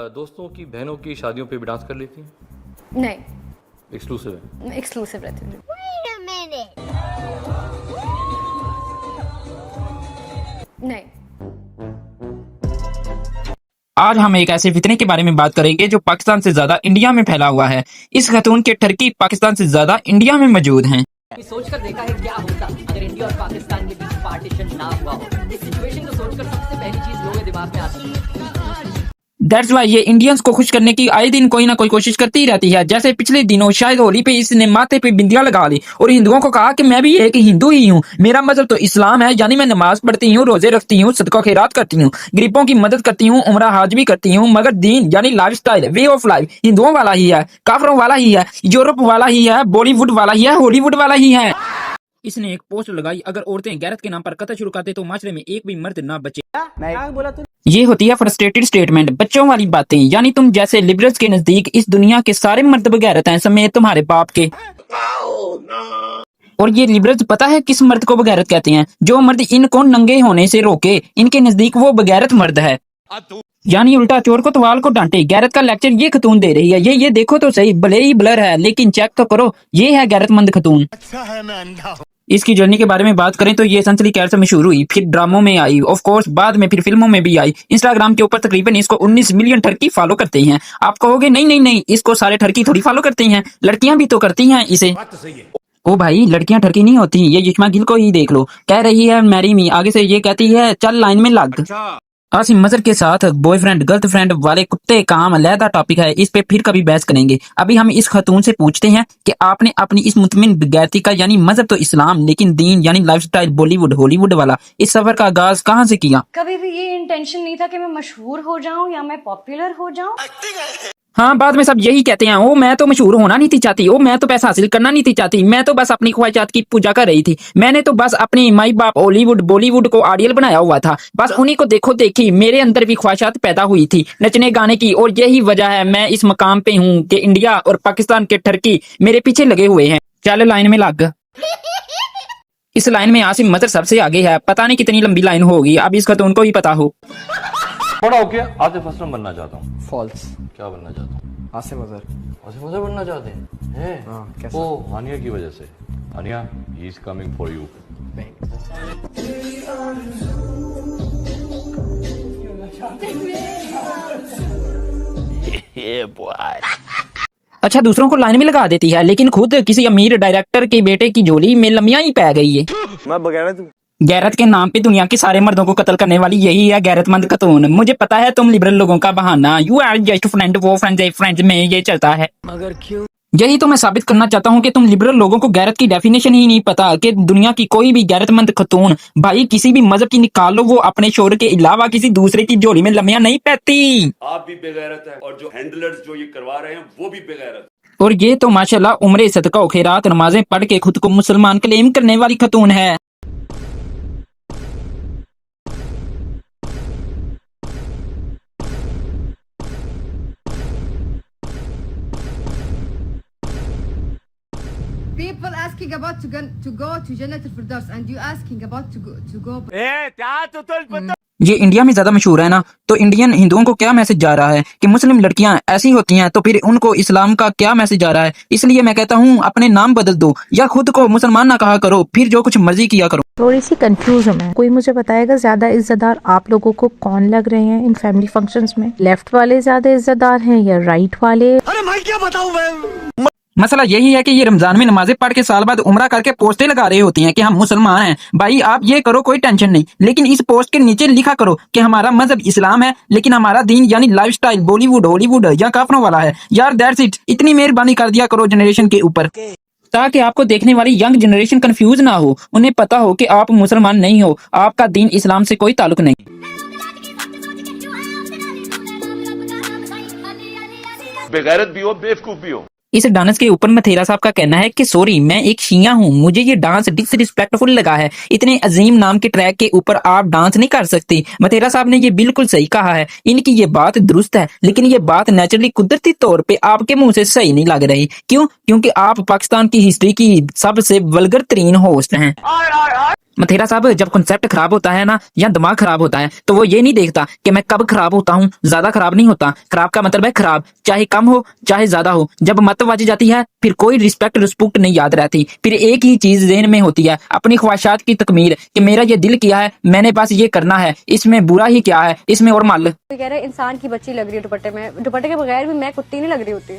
दोस्तों की बहनों की शादियों पे भी डांस कर लेती हैं? नहीं, एक्सक्लूसिव है। एक्सक्लूसिव रहती हूँ। नहीं। आज हम एक ऐसे फितने के बारे में बात करेंगे जो पाकिस्तान से ज्यादा इंडिया में फैला हुआ है। इस खतून के ठरकी पाकिस्तान से ज्यादा इंडिया में मौजूद हैं। सोचकर देखा है क्या होता अगर इंडिया और पाकिस्तान के बीच पार्टीशन ना हुआ हो। इस सिचुएशन को सोचकर सबसे पहली चीज लोगों के दिमाग में आती है। दैट्स वाई ये इंडियंस को खुश करने की आए दिन कोई ना कोई कोशिश करती ही रहती है। जैसे पिछले दिनों शायद होली पे इसने माथे पे बिंदिया लगा ली और हिंदुओं को कहा कि मैं भी एक हिंदू ही हूँ, मेरा मजहब तो इस्लाम है, यानी मैं नमाज पढ़ती हूँ, रोजे रखती हूँ, सदका खैरात करती हूँ, गरीबों की मदद करती हूँ, उम्रा हज भी करती हूँ, मगर दीन यानी life style, way of life हिंदुओं वाला ही है, काफरों वाला ही है, यूरोप वाला ही है, बॉलीवुड वाला ही है, हॉलीवुड वाला ही है। इसने एक पोस्ट लगाई, अगर औरतें गैरत के नाम पर कत्ल शुरू करते तो माशरे में एक भी मर्द ना बचे। ये होती है फ्रस्ट्रेटेड स्टेटमेंट, बच्चों वाली बातें। यानी तुम जैसे लिबरल्स के नजदीक इस दुनिया के सारे मर्द बगैरत हैं समेत तुम्हारे बाप के। और ये लिबरल्स पता है किस मर्द को बगैरत कहते हैं? जो मर्द इनको नंगे होने से रोके, इनके नजदीक वो बगैरत मर्द है। यानी उल्टा चोर को तवाल को डांटे। गैरत का लेक्चर ये खतून दे रही है। ये देखो तो सही, भले ही ब्लर है लेकिन चेक तो करो, ये है गैरतमंद खतून। अच्छा है मैं अंधा हूं। इसकी जर्नी के बारे में बात करें तो ये संसली कैर से मशहूर हुई, फिर ड्रामों में आई, ऑफ कोर्स बाद में फिर फिल्मों में भी आई। इंस्टाग्राम के ऊपर तकरीबन इसको 19 मिलियन ठरकी फॉलो करते हैं। आप कहोगे नहीं नहीं नहीं, इसको सारे ठरकी थोड़ी फॉलो करते हैं, लड़कियां भी तो करती हैं इसे। ओ भाई, लड़कियां ठरकी नहीं होती, ये यिश्मा गिल को ही देख लो, कह रही है मैरी मी, आगे से ये कहती है चल लाइन में लग। आसिम मजहर के साथ बॉयफ्रेंड गर्लफ्रेंड वाले कुत्ते काम अलहदा टॉपिक है, इस पे फिर कभी बहस करेंगे। अभी हम इस खतून से पूछते हैं कि आपने अपनी इस मुतमिन बेगैरती का, यानी मजहब तो इस्लाम लेकिन दीन यानी लाइफस्टाइल बॉलीवुड हॉलीवुड वाला, इस सफर का आगाज कहाँ से किया? कभी भी ये इंटेंशन नहीं था कि मैं मशहूर हो जाऊं या मैं पॉपुलर हो जाऊं। हाँ, बाद में सब यही कहते हैं, ओ मैं तो मशहूर होना नहीं थी चाहती, ओ मैं तो पैसा हासिल करना नहीं थी चाहती, मैं तो बस अपनी ख्वाहिशात की पूजा कर रही थी, मैंने तो बस अपनी माई बाप हॉलीवुड बॉलीवुड को आइडियल बनाया हुआ था, बस उन्हीं को देखो देखी मेरे अंदर भी ख्वाहिशात पैदा हुई थी नचने गाने की, और यही वजह है मैं इस मकाम पे हूँ कि इंडिया और पाकिस्तान के ठरकी मेरे पीछे लगे हुए हैं। चल लाइन में लग। इस लाइन में आसिम मजहर सबसे आगे है, पता नहीं कितनी लंबी लाइन होगी, अब इस खतून को ही पता हो। बड़ा होके आतिफ असलम बनना चाहता हूँ। फॉल्स। क्या बनना चाहता हूँ? आसिम अजहर। आसिफ असलम बनना चाहते हैं? हाँ, कैसे? ओ हानिया की वजह से। Hania, he is coming for you. अच्छा, दूसरों को लाइन में लगा देती है लेकिन खुद किसी अमीर डायरेक्टर के बेटे की झोली में लम्बियां ही पै गई है। मैं बगैरत हूं। गैरत के नाम पे दुनिया के सारे मर्दों को कत्ल करने वाली यही है गैरतमंद खतून। मुझे पता है तुम लिबरल लोगों का बहाना, यू आर जस्ट फ्रेंड, वो फ्रेंड्स में ये चलता है, मगर क्यों? यही तो मैं साबित करना चाहता हूँ कि तुम लिबरल लोगों को गैरत की डेफिनेशन ही नहीं पता कि दुनिया की कोई भी गैरतमंद खतून भाई किसी भी मजहब की निकाल लो, वो अपने शोर के अलावा किसी दूसरे की झोली में लम्बियां नहीं पैती। आप भी बेगैरत है और जो हैंडलर्स जो ये करवा रहे हैं वो भी बेगैरत। और ये तो माशाल्लाह उम्रे सदका खैरात नमाजें पढ़ के खुद को मुसलमान क्लेम करने वाली खतून है। People asking about to go to Jannat al-Firdaus and you asking about to go. ये इंडिया में ज्यादा मशहूर है ना, तो इंडियन हिंदुओं को क्या मैसेज जा रहा है कि मुस्लिम लड़कियां ऐसी होती हैं, तो फिर उनको इस्लाम का क्या मैसेज जा रहा है? इसलिए मैं कहता हूँ अपने नाम बदल दो या खुद को मुसलमान ना कहा करो, फिर जो कुछ मर्जी किया करो। थोड़ी सी कंफ्यूज हूँ मैं, कोई मुझे बताएगा ज्यादा इज्जतदार आप लोगों को कौन लग रहे हैं इन फैमिली फंक्शंस में? लेफ्ट वाले ज्यादा इज्जतदार हैं या राइट वाले? अरे भाई क्या बताऊं मैं? मसला यही है कि ये रमजान में नमाजें पढ़ के साल बाद उम्रा करके पोस्टें लगा रहे होती हैं कि हम मुसलमान हैं। भाई आप ये करो, कोई टेंशन नहीं, लेकिन इस पोस्ट के नीचे लिखा करो कि हमारा मजहब इस्लाम है लेकिन हमारा दीन यानी लाइफस्टाइल बॉलीवुड हॉलीवुड या काफरों वाला है। यार दैट्स इट, इतनी मेहरबानी कर दिया करो जनरेशन के ऊपर, ताकि आपको देखने वाली यंग जनरेशन कंफ्यूज ना हो, उन्हें पता हो कि आप मुसलमान नहीं हो, आपका दीन इस्लाम से कोई ताल्लुक नहीं। बेगैरत भी हो, बेवकूफ भी हो। इस डांस के ऊपर मथेरा साहब का कहना है कि सॉरी मैं एक शिया हूँ, मुझे ये डांस डिसरिस्पेक्टफुल लगा है, इतने अजीम नाम के ट्रैक के ऊपर आप डांस नहीं कर सकती। मथेरा साहब ने ये बिल्कुल सही कहा है, इनकी ये बात दुरुस्त है, लेकिन ये बात नेचुरली कुदरती तौर पे आपके मुंह से सही नहीं लग रही। क्यों? क्योंकि आप पाकिस्तान की हिस्ट्री की सबसे वल्गर तरीन होस्ट हैं। मथेरा साहब, जब कॉन्सेप्ट खराब होता है ना या दिमाग खराब होता है तो वो ये नहीं देखता कि मैं कब खराब होता हूँ। ज्यादा खराब नहीं होता, खराब का मतलब है खराब, चाहे कम हो चाहे ज्यादा हो। जब मत बाजी जाती है फिर कोई रिस्पेक्ट नहीं याद रहती, फिर एक ही चीज ज़हन में होती है, अपनी ख्वाहिशात की तकमील, कि मेरा ये दिल किया है, मैंने बस ये करना है, इसमें बुरा ही क्या है, इसमें और मल। तो कह रहा है इंसान की बच्ची लग रही है दुपट्टे में, दुपट्टे के बगैर भी मैं कुत्ती नहीं लग रही होती।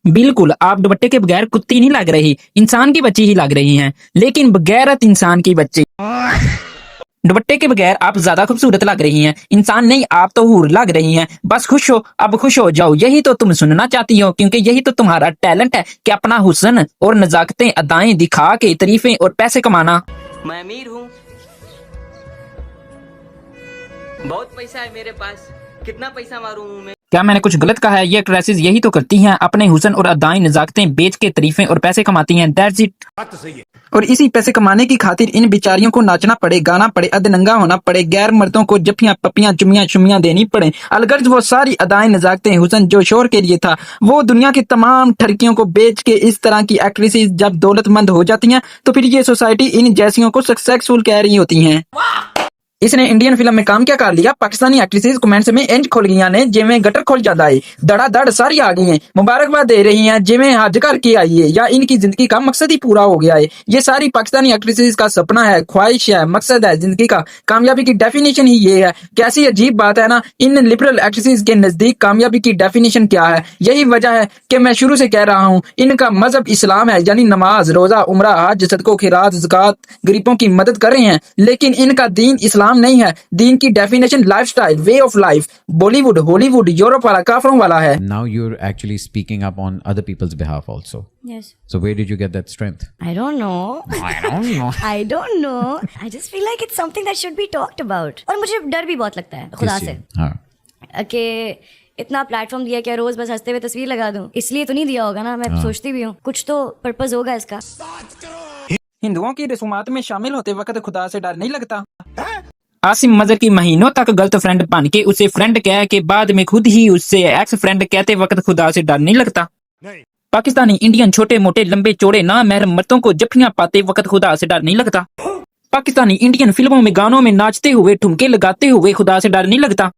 बिल्कुल, आप दुपट्टे के बगैर कुत्ती नहीं लग रही, इंसान की बच्ची ही लग रही हैं, लेकिन बगैरत इंसान की बच्ची। दुपट्टे के बगैर आप ज्यादा खूबसूरत लग रही हैं, इंसान नहीं, आप तो हूर लग रही हैं। बस खुश हो, अब खुश हो जाओ, यही तो तुम सुनना चाहती हो, क्योंकि यही तो तुम्हारा टैलेंट है कि अपना हुस्न और नजाकतें अदाएं दिखा के तारीफें और पैसे कमाना। मैं अमीर हूँ, बहुत पैसा है मेरे पास, कितना पैसा मारूं मैं? क्या मैंने कुछ गलत कहा है? ये एक्ट्रेसेस यही तो करती हैं, अपने हुस्न और अदाएं नजाकतें बेच के तारीफें और पैसे कमाती हैं। That's it. बात तो सही है। और इसी पैसे कमाने की खातिर इन बेचारियों को नाचना पड़े, गाना पड़े, अधनंगा होना पड़े, गैर मर्दों को जफ्फियां पप्पियां चुमियां शुमियां देनी पड़े। अलगर्ज वो सारी अदाएं नजाकतें हुस्न जो शोर के लिए था, वो दुनिया की तमाम ठरकियों को बेच के इस तरह की एक्ट्रेसेस जब दौलतमंद हो जाती हैं तो फिर ये सोसाइटी इन जैसियों को सक्सेसफुल कह रही होती हैं। इसने इंडियन फिल्म में काम क्या कर लिया, पाकिस्तानी एक्ट्रेसेस कमेंट्स में इंज खुल गई ने जिवें गटर खुल जाता है, धड़ाधड़ सारी आ गई हैं, मुबारकबाद दे रही हैं जिवें हज करके आई है या इनकी जिंदगी का मकसद ही पूरा हो गया है। ये सारी पाकिस्तानी एक्ट्रेसेस का सपना है, ख्वाहिश है, मकसद है जिंदगी का। कामयाबी की डेफिनेशन ही ये है। कैसी अजीब बात है ना, इन लिबरल एक्ट्रेसेस के नजदीक कामयाबी की डेफिनेशन क्या है? यही वजह है कि मैं शुरू से कह रहा हूँ, इनका मजहब इस्लाम है, यानी नमाज, रोजा, उम्रा, हज, सदको, खिरात, ज़कात, गरीबों की मदद कर रहे हैं, लेकिन इनका दीन इस्लाम नहीं है। दीन की definition lifestyle, way of life, Bollywood, Hollywood, Europe वाला, काफरों वाला है। Now you're actually speaking up on other people's behalf also. Yes. So where did you get that strength? I don't know. I don't know. I don't know. I just feel like it's something that should be talked about. और मुझे डर भी बहुत लगता है खुदा से हाँ। कि इतना प्लेटफॉर्म दिया क्या रोज बस हंसते हुए तस्वीर लगा दूं, इसलिए तो नहीं दिया होगा ना। मैं सोचती भी हूँ कुछ तो पर्पस होगा इसका। हिंदुओं की रसूमात में शामिल होते वक्त खुदा से डर नहीं लगता? आसिम मजहर की महीनों तक गर्ल फ्रेंड बन के उसे फ्रेंड कह के बाद में खुद ही उससे एक्स फ्रेंड कहते वक्त खुदा से डर नहीं लगता? नहीं। पाकिस्तानी इंडियन छोटे मोटे लंबे चौड़े ना महरम मर्दों को जफ्फियां पाते वक्त खुदा से डर नहीं लगता? पाकिस्तानी इंडियन फिल्मों में गानों में नाचते हुए ठुमके लगाते हुए खुदा से डर नहीं लगता?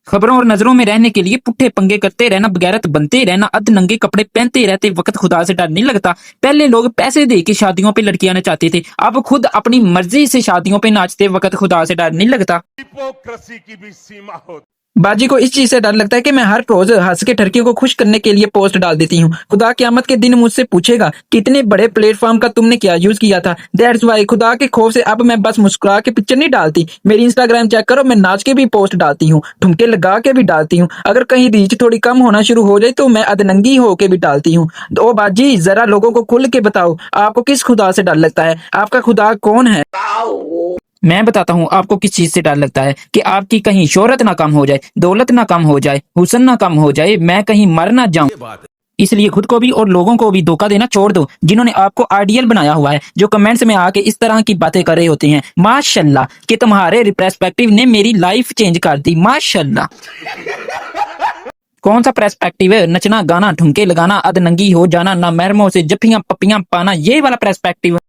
खबरों और नजरों में रहने के लिए पुट्ठे पंगे करते रहना, बगैरत बनते रहना, अधनंगे कपड़े पहनते रहते वक्त खुदा से डर नहीं लगता? पहले लोग पैसे दे के शादियों पे लड़कियां नचाते थे, अब खुद अपनी मर्जी से शादियों पे नाचते वक्त खुदा से डर नहीं लगता? हिपोक्रेसी की भी सीमा होती। बाजी को इस चीज से डर लगता है कि मैं हर रोज हंस के ठरकियों को खुश करने के लिए पोस्ट डाल देती हूँ। खुदा क़यामत के दिन मुझसे पूछेगा कितने बड़े प्लेटफॉर्म का तुमने क्या यूज किया था। दैट्स वाई खुदा के खौफ से अब मैं बस मुस्कुरा के पिक्चर नहीं डालती। मेरी इंस्टाग्राम चेक करो, मैं नाच के भी पोस्ट डालती हूँ, ठुमके लगा के भी डालती हूँ। अगर कहीं रीच थोड़ी कम होना शुरू हो जाए तो मैं अधनंगी होके भी डालती हूँ। तो बाजी जरा लोगों को खुल के बताओ, आपको किस खुदा से डर लगता है? आपका खुदा कौन है? मैं बताता हूँ आपको किस चीज से डर लगता है, कि आपकी कहीं शोहरत ना कम हो जाए, दौलत ना कम हो जाए, हुस्न ना कम हो जाए, मैं कहीं मर ना जाऊं। इसलिए खुद को भी और लोगों को भी धोखा देना छोड़ दो, जिन्होंने आपको आइडियल बनाया हुआ है, जो कमेंट्स में आके इस तरह की बातें कर रहे होते हैं। माशाल्लाह कि तुम्हारे पर्सपेक्टिव ने मेरी लाइफ चेंज कर दी, माशाल्लाह। कौन सा पर्सपेक्टिव है? नचना, गाना, ठुमके लगाना, अधनंगी हो जाना, ना महरमों से जफ्फियां पप्पियां पाना, ये वाला पर्सपेक्टिव?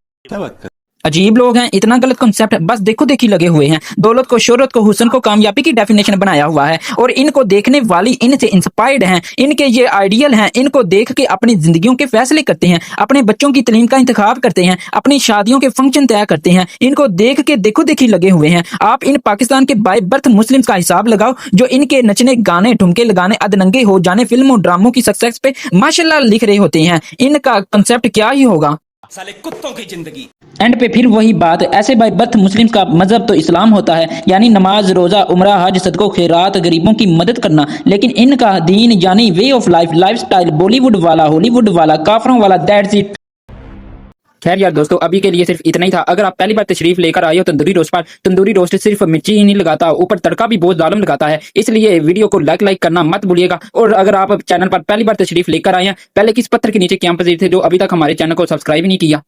अजीब लोग हैं, इतना गलत कॉन्सेप्ट बस देखो देखी लगे हुए हैं। दौलत को, शोहरत को, हुस्न को कामयाबी की डेफिनेशन बनाया हुआ है और इनको देखने वाली इनसे इंस्पायर्ड हैं, इनके ये आइडियल हैं, इनको देख के अपनी जिंदगियों के फैसले करते हैं, अपने बच्चों की तालीम का इंतखाब करते हैं, अपनी शादियों के फंक्शन तय करते हैं। इनको देख के देखो देखी लगे हुए हैं। आप इन पाकिस्तान के बाय बर्थ मुस्लिम्स का हिसाब लगाओ, जो इनके नचने, गाने, ठुमके लगाने, अधनंगे हो जाने, फिल्मों ड्रामों की सक्सेस पे माशाल्लाह लिख रहे होते हैं। इनका कंसेप्ट क्या ही होगा? साले कुत्तों की जिंदगी। एंड पे फिर वही बात, ऐसे बाय बर्थ मुस्लिम्स का मजहब तो इस्लाम होता है, यानी नमाज, रोजा, उम्रा, हज, सदको, खैरात, गरीबों की मदद करना, लेकिन इनका दीन यानी way of life, lifestyle, Bollywood वाला, हॉलीवुड वाला, काफरों वाला, दैट्स इट। खैर यार दोस्तों, अभी के लिए सिर्फ इतना ही था। अगर आप पहली बार तशरीफ लेकर आए हो तंदूरी रोस्ट पर, तंदूरी रोस्ट सिर्फ मिर्ची ही नहीं लगाता, ऊपर तड़का भी बहुत जालिम लगाता है, इसलिए वीडियो को लाइक करना मत भूलिएगा। और अगर आप चैनल पर पहली बार तशरीफ लेकर आए हैं, पहले किस पत्थर के नीचे क्या पसीर थे जो अभी तक हमारे चैनल को सब्सक्राइब नहीं किया?